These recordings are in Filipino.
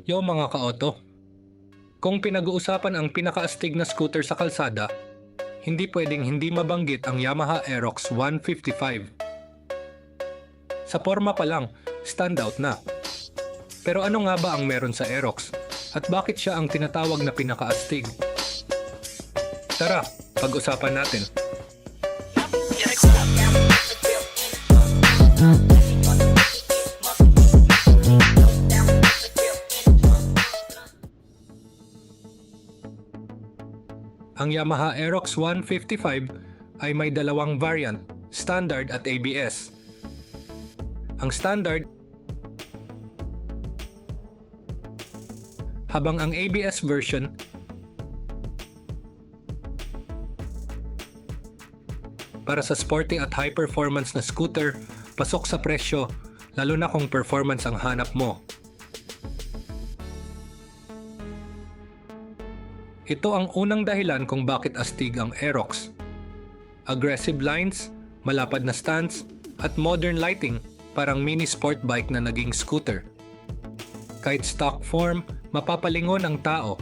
Yo mga ka-auto, kung pinag-uusapan ang pinakaastig na scooter sa kalsada, hindi pwedeng hindi mabanggit ang Yamaha Aerox 155. Sa forma pa lang, standout na. Pero ano nga ba ang meron sa Aerox? At bakit siya ang tinatawag na pinakaastig? Tara, pag-usapan natin. Ang Yamaha Aerox 155 ay may dalawang variant, Standard at ABS. Ang Standard, habang ang ABS version para sa sporty at high-performance na scooter, pasok sa presyo, lalo na kung performance ang hanap mo. Ito ang unang dahilan kung bakit astig ang Aerox. Aggressive lines, malapad na stance, at modern lighting, parang mini sport bike na naging scooter. Kahit stock form, mapapalingon ang tao.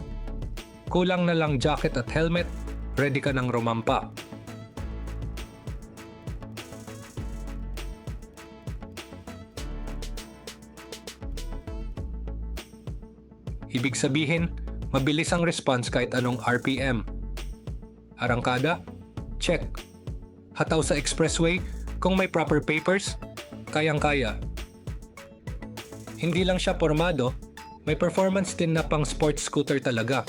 Kulang na lang jacket at helmet, ready ka ng rumampa. Ibig sabihin, mabilis ang response kahit anong RPM. Arangkada? Check. Hataw sa expressway, kung may proper papers, kayang-kaya. Hindi lang siya pormado, may performance din na pang sports scooter talaga.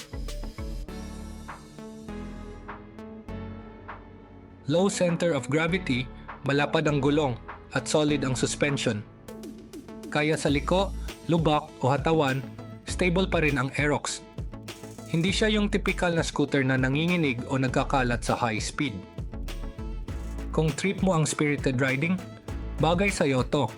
Low center of gravity, malapad ang gulong, at solid ang suspension. Kaya sa liko, lubak o hatawan, stable pa rin ang Aerox. Hindi siya yung typical na scooter na nanginginig o nagkakalat sa high speed. Kung trip mo ang spirited riding, bagay sa'yo to.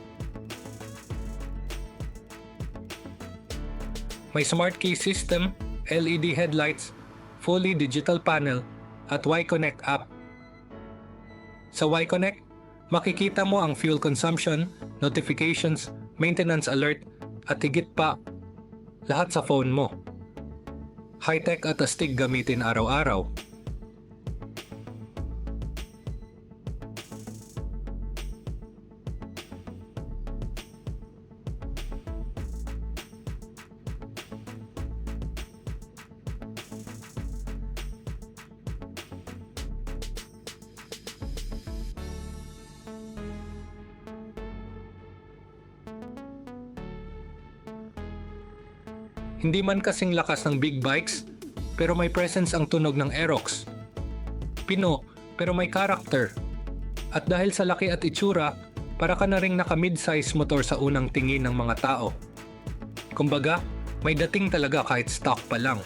May smart key system, LED headlights, fully digital panel, at Y-Connect app. Sa Y-Connect, makikita mo ang fuel consumption, notifications, maintenance alert, at higit pa, lahat sa phone mo. High-tech at astig gamitin araw-araw. Hindi man kasing lakas ng big bikes, pero may presence ang tunog ng Aerox. Pino, pero may character. At dahil sa laki at itsura, para ka na ring naka-mid-size motor sa unang tingin ng mga tao. Kumbaga, may dating talaga kahit stock pa lang.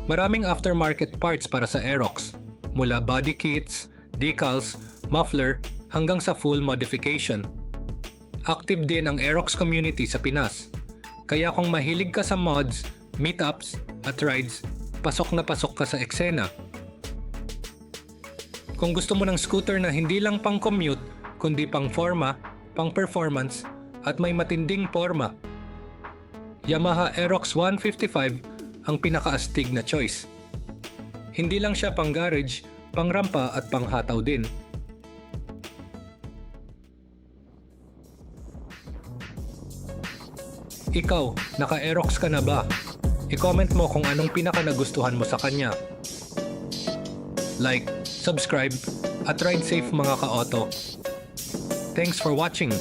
Maraming aftermarket parts para sa Aerox, mula body kits, decals, muffler, hanggang sa full modification. Active din ang Aerox community sa Pinas. Kaya kung mahilig ka sa mods, meetups, at rides, pasok na pasok ka sa eksena. Kung gusto mo ng scooter na hindi lang pang commute, kundi pang forma, pang performance, at may matinding forma, Yamaha Aerox 155 ang pinakaastig na choice. Hindi lang siya pang garage, pang rampa at pang hataw din. Ikaw, naka-Aerox ka na ba? I-comment mo kung anong pinaka-nagustuhan mo sa kanya. Like, subscribe, at ride safe mga ka-auto. Thanks for watching!